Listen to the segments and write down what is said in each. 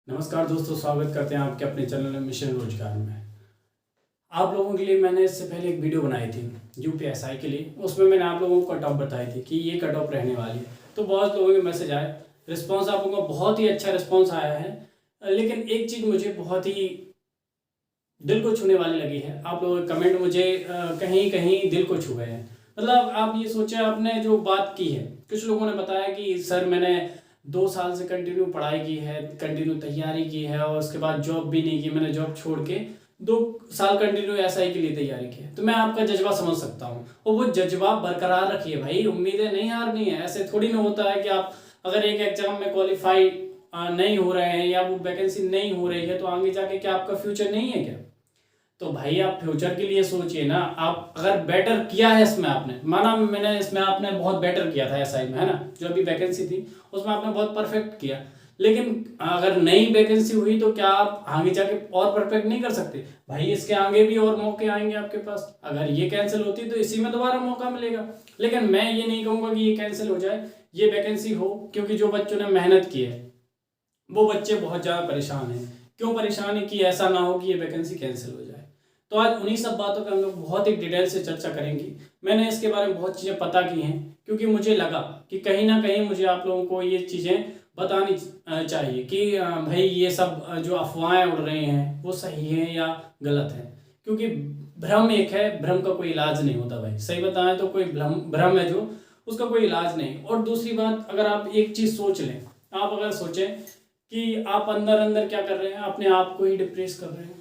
नमस्कार दोस्तों, स्वागत करते हैं आपके अपने चैनल मिशन रोजगार में। आप लोगों के लिए मैंने इससे पहले एक वीडियो बनाई थी यूपीएसआई के लिए। उसमें मैंने आप लोगों को कट ऑफ बताई थी कि ये कट ऑफ रहने वाली है। तो बहुत लोगों के मैसेज आए, रिस्पांस आप लोगों का बहुत ही अच्छा रिस्पांस आया है। लेकिन एक चीज़ मुझे बहुत ही दिल को छूने वाली लगी है। आप लोगों के कमेंट मुझे कहीं कहीं दिल को छू गए हैं। मतलब आप ये सोचे, आपने जो बात की है, कुछ लोगों ने बताया कि सर मैंने 2 साल से कंटिन्यू पढ़ाई की है, कंटिन्यू तैयारी की है और उसके बाद जॉब भी नहीं की। मैंने जॉब छोड़ के 2 साल कंटिन्यू एसआई के लिए तैयारी की है। तो मैं आपका जज्बा समझ सकता हूँ और वो जज्बा बरकरार रखिए भाई। उम्मीदें नहीं हारनी है। ऐसे थोड़ी ना होता है कि आप अगर एक एग्जाम में क्वालिफाई नहीं हो रहे हैं या वो वैकेंसी नहीं हो रही है तो आगे जाके क्या आपका फ्यूचर नहीं है क्या? तो भाई आप फ्यूचर के लिए सोचिए ना। आप अगर बेटर किया है इसमें, आपने माना मैंने इसमें आपने बहुत बेटर किया था एसआई में, है ना, जो अभी वैकेंसी थी उसमें आपने बहुत परफेक्ट किया। लेकिन अगर नई वैकेंसी हुई तो क्या आप आगे जाके और परफेक्ट नहीं कर सकते? भाई इसके आगे भी और मौके आएंगे आपके पास। अगर ये कैंसिल होती तो इसी में दोबारा मौका मिलेगा। लेकिन मैं ये नहीं कहूँगा कि ये कैंसिल हो जाए, ये वैकेंसी हो, क्योंकि जो बच्चों ने मेहनत की है वो बच्चे बहुत ज़्यादा परेशान हैं। क्यों परेशान है कि ऐसा ना हो कि ये वैकेंसी कैंसिल हो जाए। तो आज उन्हीं सब बातों पे हम लोग बहुत ही डिटेल से चर्चा करेंगे। मैंने इसके बारे में बहुत चीज़ें पता की हैं क्योंकि मुझे लगा कि कहीं ना कहीं मुझे आप लोगों को ये चीज़ें बतानी चाहिए कि भाई ये सब जो अफवाहें उड़ रही हैं वो सही है या गलत है। क्योंकि भ्रम एक है, भ्रम का कोई इलाज नहीं होता भाई। सही बताएं तो कोई भ्रम भ्रम है जो, उसका कोई इलाज नहीं। और दूसरी बात, अगर आप एक चीज़ सोच लें, आप अगर सोचें कि आप अंदर अंदर क्या कर रहे हैं, अपने आप को ही डिप्रेस कर रहे हैं,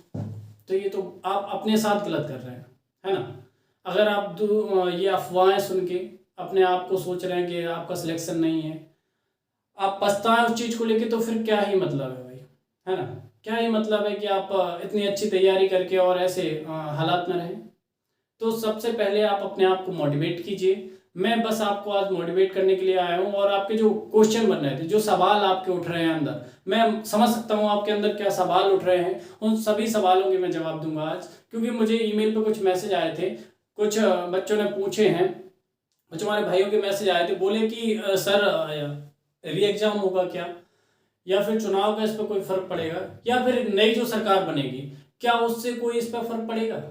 तो ये तो आप अपने साथ गलत कर रहे हैं, है ना। अगर आप ये अफवाहें सुन के अपने आप को सोच रहे हैं कि आपका सिलेक्शन नहीं है, आप पछताएं उस चीज़ को लेके, तो फिर क्या ही मतलब है भाई, है ना। क्या ही मतलब है कि आप इतनी अच्छी तैयारी करके और ऐसे हालात में रहें। तो सबसे पहले आप अपने आप को मोटिवेट कीजिए। मैं बस आपको आज मोटिवेट करने के लिए आया हूँ। और आपके जो क्वेश्चन बन रहे थे, जो सवाल आपके उठ रहे हैं अंदर, मैं समझ सकता हूँ आपके अंदर क्या सवाल उठ रहे हैं। उन सभी सवालों के मैं जवाब दूंगा आज, क्योंकि मुझे ईमेल पे कुछ मैसेज आए थे, कुछ बच्चों ने पूछे हैं, कुछ हमारे भाइयों के मैसेज आए थे। बोले कि सर री एग्जाम होगा क्या, या फिर चुनाव का इस पर कोई फर्क पड़ेगा, या फिर नई जो सरकार बनेगी क्या उससे कोई इस पर फर्क पड़ेगा।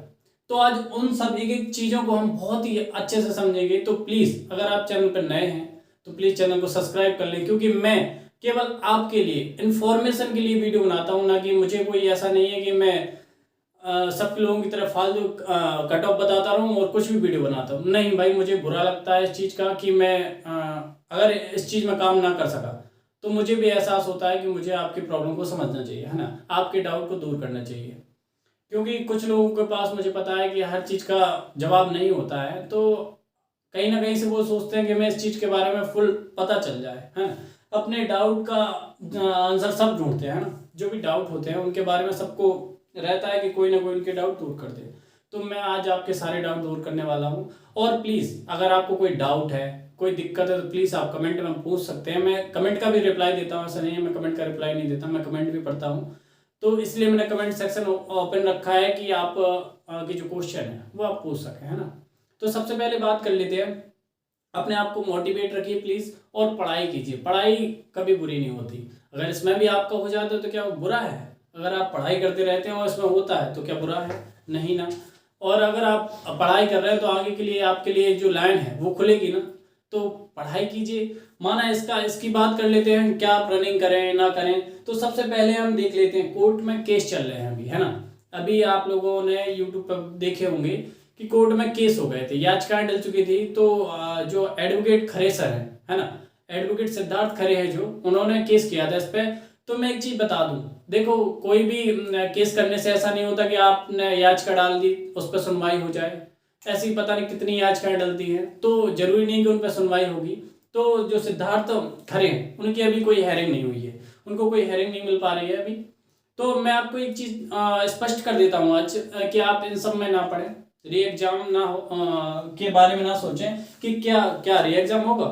तो आज उन सब एक एक चीज़ों को हम बहुत ही अच्छे से समझेंगे। तो प्लीज़ अगर आप चैनल पर नए हैं तो प्लीज़ चैनल को सब्सक्राइब कर लें, क्योंकि मैं केवल आपके लिए इन्फॉर्मेशन के लिए वीडियो बनाता हूँ, ना कि मुझे कोई ऐसा नहीं है कि मैं सब लोगों की तरफ फालतू कट ऑफ बताता रहूँ और कुछ भी वीडियो बनाता हूँ। नहीं भाई, मुझे बुरा लगता है इस चीज़ का कि मैं अगर इस चीज़ में काम ना कर सका तो मुझे भी एहसास होता है कि मुझे आपकी प्रॉब्लम को समझना चाहिए, है ना, आपके डाउट को दूर करना चाहिए। क्योंकि कुछ लोगों के पास मुझे पता है कि हर चीज़ का जवाब नहीं होता है, तो कहीं ना कहीं से वो सोचते हैं कि मैं इस चीज़ के बारे में फुल पता चल जाए, है ना। अपने डाउट का आंसर सब ढूंढते हैं, है ना। जो भी डाउट होते हैं उनके बारे में सबको रहता है कि कोई ना कोई उनके डाउट दूर कर दे। तो मैं आज आपके सारे डाउट दूर करने वाला हूँ। और प्लीज़ अगर आपको कोई डाउट है, कोई दिक्कत है, तो प्लीज़ आप कमेंट में पूछ सकते हैं। मैं कमेंट का भी रिप्लाई देता हूँ, ऐसा नहीं है मैं कमेंट का रिप्लाई नहीं देता, मैं कमेंट भी पढ़ता हूँ। तो इसलिए मैंने कमेंट सेक्शन ओपन रखा है कि आप के जो क्वेश्चन है वो आप पूछ सकें, है ना। तो सबसे पहले बात कर लेते हैं, अपने आप को मोटिवेट रखिए प्लीज़ और पढ़ाई कीजिए। पढ़ाई कभी बुरी नहीं होती। अगर इसमें भी आपका हो जाता है तो क्या वो बुरा है? अगर आप पढ़ाई करते रहते हैं और इसमें होता है तो क्या बुरा है? नहीं ना। और अगर आप पढ़ाई कर रहे हैं तो आगे के लिए आपके लिए जो लाइन है वो खुलेगी ना। तो पढ़ाई कीजिए। माना इसकी बात कर लेते हैं, क्या आप रनिंग करें ना करें। तो सबसे पहले हम देख लेते हैं, कोर्ट में केस चल रहे हैं अभी, है ना। अभी आप लोगों ने यूट्यूब पर देखे होंगे कि कोर्ट में केस हो गए थे, याचिकाएं डल चुकी थी। तो जो एडवोकेट खरे सर है ना, एडवोकेट सिद्धार्थ खरे है, जो उन्होंने केस किया था इस पर। तो मैं एक चीज बता दूं, देखो कोई भी केस करने से ऐसा नहीं होता कि आपने याचिका डाल दी उस पर सुनवाई हो जाए। ऐसी पता नहीं कितनी याचिकाएं डलती हैं, तो जरूरी नहीं कि उन पर सुनवाई होगी। तो जो सिद्धार्थ खरे हैं उनकी अभी कोई हेयरिंग नहीं हुई है, उनको कोई हेयरिंग नहीं मिल पा रही है अभी। तो मैं आपको एक चीज स्पष्ट कर देता हूँ आज, कि आप इन सब में ना पढ़ें, री एग्जाम ना हो के बारे में ना सोचें कि क्या क्या री एग्जाम होगा।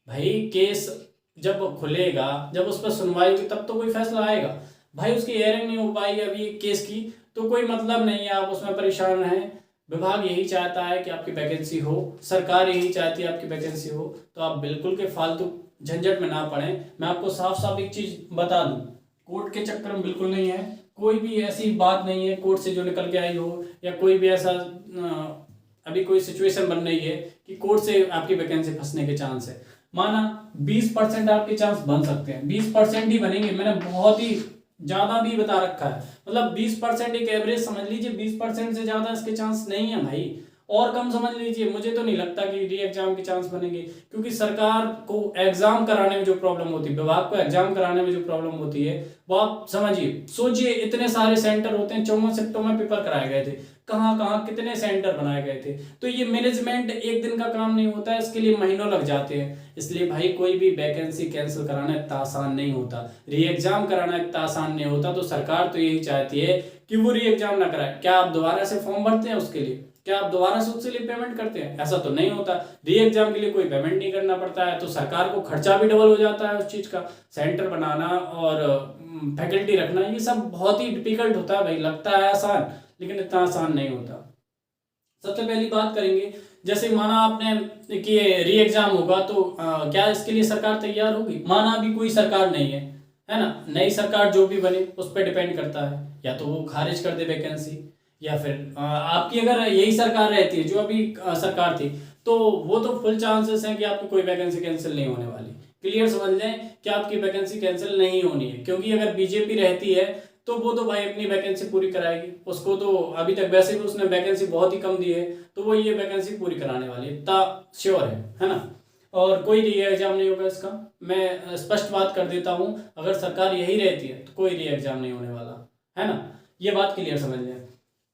भाई केस जब खुलेगा, जब उस पर सुनवाई होगी तब तो कोई फैसला आएगा। भाई उसकी हेयरिंग नहीं हो पाई अभी केस की, तो कोई मतलब नहीं है आप उसमें परेशान रहें। विभाग यही चाहता है कि आपकी वैकेंसी हो, सरकार यही चाहती है आपकी वैकेंसी हो। तो आप बिल्कुल के फालतू झंझट में ना पड़ें। मैं आपको साफ साफ एक चीज बता दूं, कोर्ट के चक्कर में बिल्कुल नहीं है, कोई भी ऐसी बात नहीं है कोर्ट से जो निकल के आई हो, या कोई भी ऐसा अभी कोई सिचुएशन बन रही है कि कोर्ट से आपकी वैकेंसी फंसने के चांस है। माना 20% आपके चांस बन सकते हैं, 20% ही बनेंगे, मैंने बहुत ही ज़्यादा भी बता रखा है, मतलब 20% एक एवरेज समझ लीजिए, 20% से ज़्यादा इसके चांस नहीं है भाई, और कम समझ लीजिए। मुझे तो नहीं लगता कि री एग्जाम के चांस बनेंगे, क्योंकि सरकार को एग्जाम कराने में जो प्रॉब्लम होती है, विभाग को एग्जाम कराने में जो प्रॉब्लम होती है, वो आप समझिए, सोचिए, इतने सारे सेंटर होते हैं, 54 शिफ्टों में पेपर कराए गए थे, कहाँ कहाँ कितने सेंटर बनाए गए थे। तो ये मैनेजमेंट एक दिन का काम नहीं होता है, इसके लिए महीनों लग जाते हैं। इसलिए भाई कोई भी वैकेंसी कैंसिल कराना इतना आसान नहीं होता, री एग्जाम कराना इतना आसान नहीं होता। तो सरकार तो यही चाहती है कि वो री एग्जाम ना कराए। क्या आप दोबारा से फॉर्म भरते हैं उसके लिए? क्या आप दोबारा से उसके लिए पेमेंट करते हैं? ऐसा तो नहीं होता। री एग्जाम के लिए कोई पेमेंट नहीं करना पड़ता है, तो सरकार को खर्चा भी डबल हो जाता है उस चीज़ का। सेंटर बनाना और फैकल्टी रखना, ये सब बहुत ही डिफिकल्ट होता है भाई। लगता है आसान, लेकिन इतना आसान नहीं होता। सबसे पहली बात करेंगे, जैसे माना आपने कि री एग्जाम होगा, तो क्या इसके लिए सरकार तैयार होगी? माना अभी कोई सरकार नहीं है ना, नई सरकार जो भी बने उस पर डिपेंड करता है, या तो वो खारिज कर दे वैकेंसी, या फिर आपकी अगर यही सरकार रहती है जो अभी सरकार थी, तो वो तो फुल चांसेस हैं कि आपकी कोई वैकेंसी कैंसिल नहीं होने वाली। क्लियर समझ लें कि आपकी वैकेंसी कैंसिल नहीं होनी है, क्योंकि अगर बीजेपी रहती है तो वो तो भाई अपनी वैकेंसी पूरी कराएगी। उसको तो अभी तक वैसे भी उसने वैकेंसी बहुत ही कम दी है, तो वो ये वैकेंसी पूरी कराने वाली है, इतना श्योर है ना। और कोई री एग्जाम नहीं होगा इसका, मैं स्पष्ट बात कर देता हूँ। अगर सरकार यही रहती है तो कोई री एग्जाम नहीं होने वाला, है ना, ये बात क्लियर समझ लें।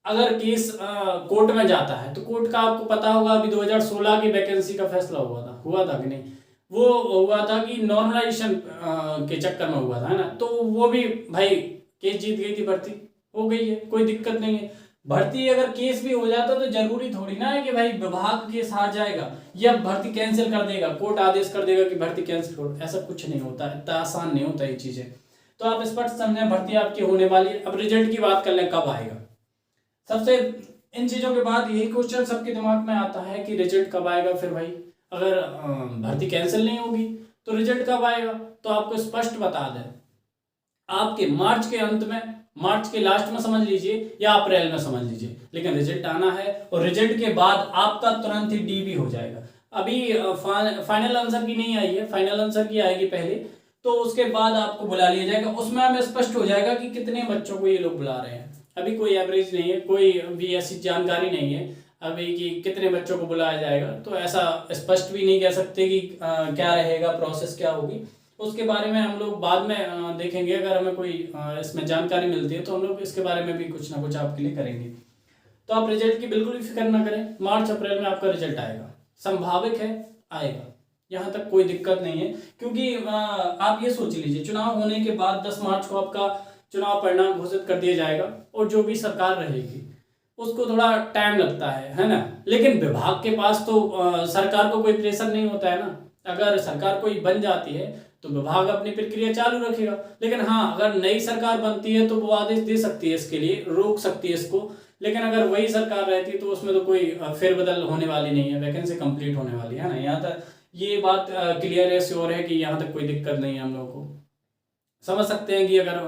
अगर केस कोर्ट में जाता है, तो कोर्ट का आपको पता होगा, अभी 2016 की वैकेंसी का फैसला हुआ था कि नहीं? वो हुआ था कि नॉर्मलाइजेशन के चक्कर में हुआ था, है ना। तो वो भी भाई केस जीत गई थी, भर्ती हो गई है, कोई दिक्कत नहीं है। भर्ती अगर केस भी हो जाता तो जरूरी थोड़ी ना है कि भाई विभाग केस हार जाएगा या भर्ती कैंसिल कर देगा, कोर्ट आदेश कर देगा कि भर्ती कैंसिल करो। ऐसा कुछ नहीं होता, इतना आसान नहीं होता ये चीजें। तो आप स्पष्ट समझें, भर्ती आपकी होने वाली है। अब रिजल्ट की बात कर लें, कब आएगा? सबसे इन चीजों के बाद यही क्वेश्चन सबके दिमाग में आता है कि रिजल्ट कब आएगा। फिर भाई अगर भर्ती कैंसिल नहीं होगी तो रिजल्ट कब आएगा? तो आपको स्पष्ट बता दें, आपके मार्च के अंत में, मार्च के लास्ट में समझ लीजिए, या अप्रैल में समझ लीजिए, लेकिन रिजल्ट आना है। और रिजल्ट के बाद आपका तुरंत ही डीबी हो जाएगा। अभी फाइनल आंसर की नहीं आई है, फाइनल आंसर की आएगी पहले, तो उसके बाद आपको बुला लिया जाएगा। उसमें हमें स्पष्ट हो जाएगा कि कितने बच्चों को ये लोग बुला रहे हैं। अभी कोई एवरेज नहीं है, कोई भी ऐसी जानकारी नहीं है अभी कि कितने बच्चों को बुलाया जाएगा। तो ऐसा स्पष्ट भी नहीं कह सकते कि क्या रहेगा, प्रोसेस क्या होगी। उसके बारे में हम लोग बाद में देखेंगे। अगर हमें कोई इसमें जानकारी मिलती है तो हम लोग इसके बारे में भी कुछ ना कुछ आपके लिए करेंगे। तो आप रिजल्ट की बिल्कुल भी फिक्र ना करें, मार्च अप्रैल में आपका रिजल्ट आएगा, संभावित है आएगा, यहाँ तक कोई दिक्कत नहीं है। क्योंकि आप ये सोच लीजिए, चुनाव होने के बाद 10 मार्च को आपका चुनाव परिणाम घोषित कर दिया जाएगा, और जो भी सरकार रहेगी उसको थोड़ा टाइम लगता है ना। लेकिन विभाग के पास तो सरकार को कोई प्रेशर नहीं होता है ना। अगर सरकार कोई बन जाती है तो विभाग अपनी प्रक्रिया चालू रखेगा। लेकिन हाँ, अगर नई सरकार बनती है तो वो आदेश दे सकती है, इसके लिए रोक सकती है इसको। लेकिन अगर वही सरकार रहती है तो उसमें तो कोई फेरबदल होने वाली नहीं है, वैकेंसी कंप्लीट होने वाली है ना। यहाँ तक ये बात क्लियर है, श्योर है कि यहाँ तक कोई दिक्कत नहीं है। हम लोगों को समझ सकते हैं कि अगर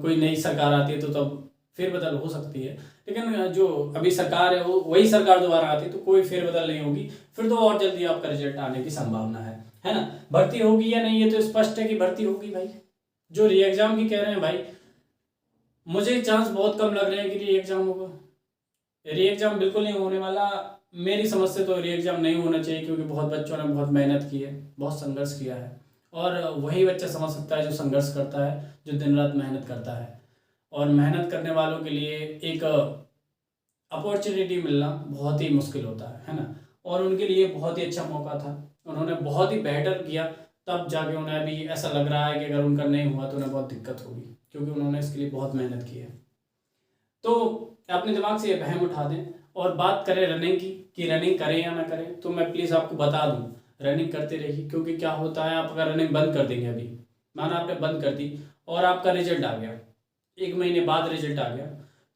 कोई नई सरकार आती है तो तब फेरबदल हो सकती है, लेकिन जो अभी सरकार है वो वही सरकार दोबारा आती है तो कोई फेरबदल नहीं होगी। फिर तो और जल्दी आपका रिजल्ट आने की संभावना है ना। भर्ती होगी या नहीं, ये तो स्पष्ट है कि भर्ती होगी भाई। जो री एग्जाम की कह रहे हैं भाई, मुझे चांस बहुत कम लग रहे हैं कि री एग्जाम होगा। री एग्जाम बिल्कुल नहीं होने वाला। मेरी समझ से तो री एग्जाम नहीं होना चाहिए, क्योंकि बहुत बच्चों ने बहुत मेहनत की है, बहुत संघर्ष किया है। और वही बच्चा समझ सकता है जो संघर्ष करता है, जो दिन रात मेहनत करता है। और मेहनत करने वालों के लिए एक अपॉर्चुनिटी मिलना बहुत ही मुश्किल होता है ना। और उनके लिए बहुत ही अच्छा मौका था, उन्होंने बहुत ही बेटर किया, तब जाके उन्हें अभी ऐसा लग रहा है कि अगर उनका नहीं हुआ तो उन्हें बहुत दिक्कत होगी, क्योंकि उन्होंने इसके लिए बहुत मेहनत की है। तो अपने दिमाग से ये वहम उठा दें। और बात करें रनिंग की, कि रनिंग करें या ना करें, तो मैं प्लीज़ आपको बता दूं, रनिंग करते रहिए। क्योंकि क्या होता है, आप अगर रनिंग बंद कर देंगे, अभी माना आपने बंद कर दी और आपका रिजल्ट आ गया, 1 महीने बाद रिजल्ट आ गया,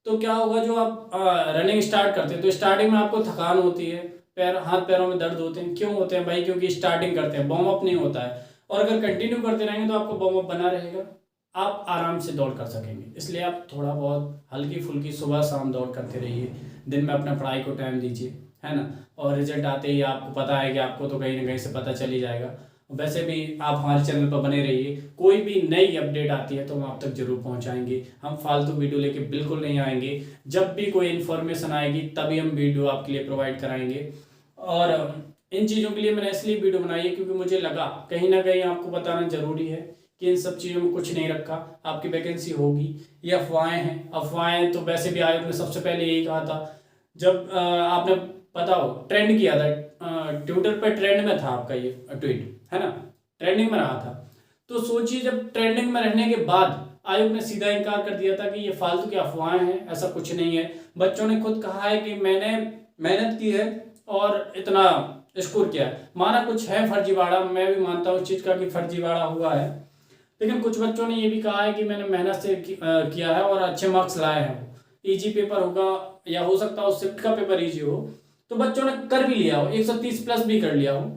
तो क्या होगा, जो आप रनिंग स्टार्ट करते हैं तो स्टार्टिंग में आपको थकान होती है, हाथ पैरों में दर्द होते हैं। क्यों होते हैं भाई? क्योंकि स्टार्टिंग करते हैं, वार्म अप नहीं होता है। और अगर कंटिन्यू करते रहेंगे तो आपको वार्म अप बना रहेगा, आप आराम से दौड़ कर सकेंगे। इसलिए आप थोड़ा बहुत हल्की फुल्की सुबह शाम दौड़ करते रहिए, दिन में अपना पढ़ाई को टाइम दीजिए, है ना। और रिजल्ट आते ही आपको पता है कि आपको तो कहीं ना कहीं से पता चल ही जाएगा। वैसे भी आप हमारे चैनल पर बने रहिए, कोई भी नई अपडेट आती है तो हम आप तक जरूर पहुंचाएंगे। हम फालतू वीडियो लेके बिल्कुल नहीं आएंगे, जब भी कोई इन्फॉर्मेशन आएगी तभी हम वीडियो आपके लिए प्रोवाइड कराएंगे। और इन चीज़ों के लिए मैंने इसलिए वीडियो बनाई है क्योंकि मुझे लगा कहीं ना कहीं आपको बताना जरूरी है कि इन सब चीज़ों में कुछ नहीं रखा, आपकी वैकेंसी होगी। ये अफवाहें हैं, अफवाहें तो वैसे भी आयोग ने सबसे पहले यही कहा था जब आपने पता हो ट्रेंड किया था, ट्विटर पर ट्रेंड में था आपका ये ट्वीट, है ना, ट्रेंडिंग में रहा था। तो सोचिए जब ट्रेंडिंग में रहने के बाद आयोग ने सीधा इनकार कर दिया था कि ये फालतू की अफवाहें हैं, ऐसा कुछ नहीं है। बच्चों ने खुद कहा है कि मैंने मेहनत की है और इतना स्कोर किया है। माना कुछ है फर्जीवाड़ा, मैं भी मानता हूँ इस चीज़ का कि फर्जीवाड़ा हुआ है, लेकिन कुछ बच्चों ने ये भी कहा है कि मैंने मेहनत से किया है और अच्छे मार्क्स लाए हैं। ईजी पेपर होगा या हो सकता है शिफ्ट का पेपर ईजी हो, तो बच्चों ने कर भी लिया हो, 130 प्लस भी कर लिया हो,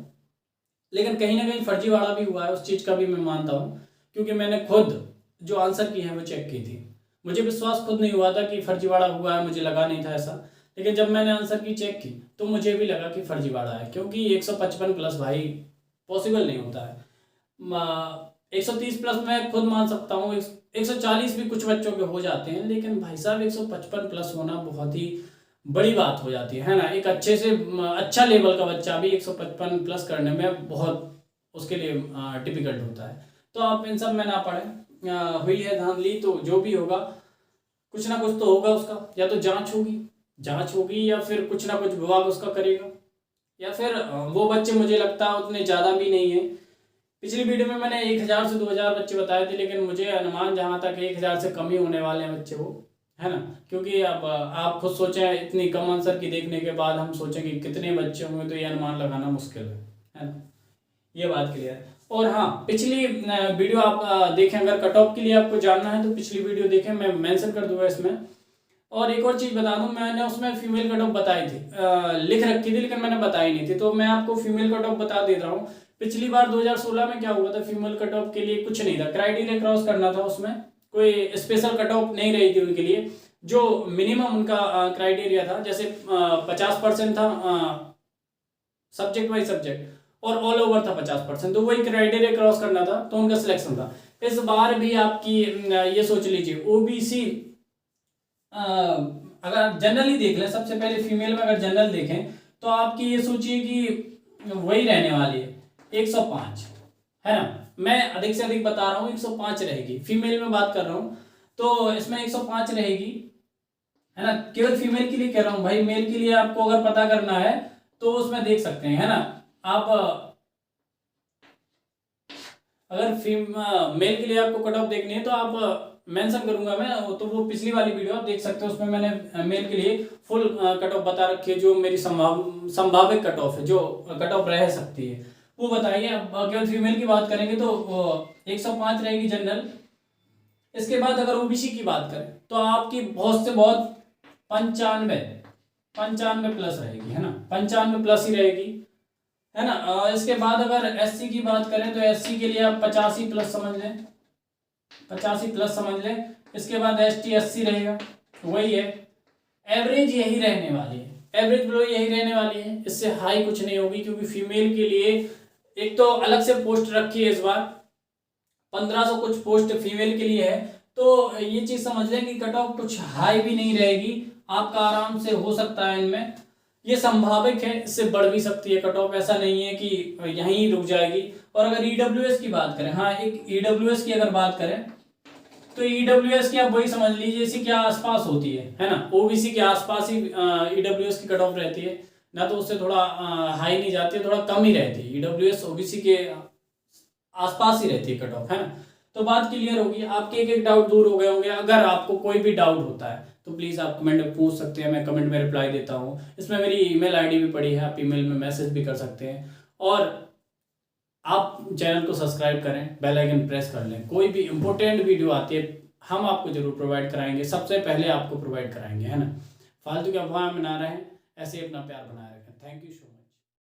लेकिन कहीं ना कहीं फर्जीवाड़ा भी हुआ है। उस चीज़ का भी मैं मानता हूँ क्योंकि मैंने खुद जो आंसर की है वो चेक की थी। मुझे विश्वास खुद नहीं हुआ था कि फर्जीवाड़ा हुआ है, मुझे लगा नहीं था ऐसा, लेकिन जब मैंने आंसर की चेक की तो मुझे भी लगा कि फर्जीवाड़ा है, क्योंकि 155 प्लस भाई पॉसिबल नहीं होता है। 130 प्लस मैं खुद मान सकता हूँ, 140 भी कुछ बच्चों के हो जाते हैं, लेकिन भाई साहब 155 प्लस होना बहुत ही बड़ी बात हो जाती है ना। एक अच्छे से अच्छा लेवल का बच्चा भी 155 प्लस करने में बहुत उसके लिए डिफिकल्ट होता है। तो आप इन सब में ना पढ़ें, हुई है धांधली तो जो भी होगा कुछ ना कुछ तो होगा उसका, या तो जांच होगी या फिर कुछ ना कुछ विभाग उसका करेगा, या फिर वो बच्चे मुझे लगता है उतने ज़्यादा भी नहीं है। पिछली वीडियो में मैंने 1000 से 2000 बच्चे बताए थे, लेकिन मुझे अनुमान जहाँ तक 1000 से कम ही होने वाले हैं बच्चे वो, है ना। क्योंकि अब आप खुद सोचें, इतनी कम आंसर की देखने के बाद हम सोचें कि कितने बच्चे होंगे, तो ये अनुमान लगाना मुश्किल है ना। ये बात क्लियर है। और हाँ, पिछली वीडियो आप देखें, अगर कट ऑफ के लिए आपको जानना है तो पिछली वीडियो देखें, मैं मेंशन कर दूंगा इसमें। और एक और चीज़ बता दूं, मैंने उसमें फीमेल कट ऑफ बताई थी, लिख रखी थी, लेकिन मैंने बताई नहीं थी, तो मैं आपको फीमेल कट ऑफ बता दे रहा हूँ। पिछली बार 2016 में क्या हुआ था, फीमेल कट ऑफ के लिए कुछ नहीं था, क्राइटेरिया क्रॉस करना था, उसमें कोई स्पेशल कट ऑफ नहीं रही थी उनके लिए। जो मिनिमम उनका क्राइटेरिया था, जैसे 50% था सब्जेक्ट वाइज सब्जेक्ट, और ऑल ओवर था 50%, तो वही क्राइटेरिया क्रॉस करना था, तो उनका सिलेक्शन था। इस बार भी आपकी ये सोच लीजिए, ओबीसी अगर जनरली देख लें, सबसे पहले फीमेल में अगर जनरल देखें तो आपकी ये सोचिए कि वही रहने वाली है 105, है ना। मैं अधिक से अधिक बता रहा हूँ 105 रहेगी, फीमेल में बात कर रहा हूँ, तो इसमें 105 रहेगी, है ना। केवल फीमेल के लिए कह रहा हूँ भाई, मेल के लिए आपको अगर पता करना है तो उसमें देख सकते हैं, है ना। आप अगर मेल के लिए आपको कट ऑफ देखनी है तो आप मेंशन करूंगा मैं, तो वो पिछली वाली वीडियो आप देख सकते हो, उसमें मैंने मेल के लिए फुल कट ऑफ बता रखी है, जो मेरी संभावित कट ऑफ है, जो कट ऑफ रह सकती है वो बताइए। अब केवल फीमेल की बात करेंगे तो 105 रहेगी जनरल। इसके बाद अगर ओबीसी की बात करें तो आपकी बहुत से बहुत 95 प्लस रहेगी, है ना, 95 प्लस ही रहेगी, है ना। इसके बाद अगर एससी की बात करें तो एससी के लिए आप 85 प्लस समझ लें, 85 प्लस समझ लें। इसके बाद एसटी 80 रहेगा, वही है, एवरेज यही रहने वाली है, एवरेज बिलो यही रहने वाली है, इससे हाई कुछ नहीं होगी। क्योंकि फीमेल के लिए एक तो अलग से पोस्ट रखी है, इस बार 1500 कुछ पोस्ट फीमेल के लिए है, तो ये चीज समझ लें कि कट ऑफ कुछ हाई भी नहीं रहेगी, आपका आराम से हो सकता है इनमें, ये संभावित है, इससे बढ़ भी सकती है कट ऑफ, ऐसा नहीं है कि यहीं रुक जाएगी। और अगर ईडब्ल्यूएस की बात करें, हाँ एक ईडब्ल्यूएस की अगर बात करें तो ईडब्ल्यूएस की आप वही समझ लीजिए इसी के आसपास होती है ना, ओबीसी के आसपास ही ईडब्ल्यूएस की कट ऑफ रहती है, ना तो उससे थोड़ा हाई नहीं जाती है, थोड़ा कम ही रहती है, ईडब्ल्यूएस ओबीसी के आसपास ही रहती है कट ऑफ, है ना। तो बात क्लियर होगी, आपके एक एक डाउट दूर हो गए होंगे। अगर आपको कोई भी डाउट होता है तो प्लीज़ आप कमेंट में पूछ सकते हैं, मैं कमेंट में रिप्लाई देता हूँ। इसमें मेरी ईमेल आईडी भी पड़ी है, आप ईमेल में मैसेज भी कर सकते हैं, और आप चैनल को सब्सक्राइब करें, बेल आइकन प्रेस कर लें। कोई भी इंपॉर्टेंट वीडियो आती है हम आपको जरूर प्रोवाइड कराएंगे, सबसे पहले आपको प्रोवाइड कराएंगे, है ना। फालतू के अफवाह में ना रहें, ऐसे ही अपना प्यार बनाए रखें। Thank you so much.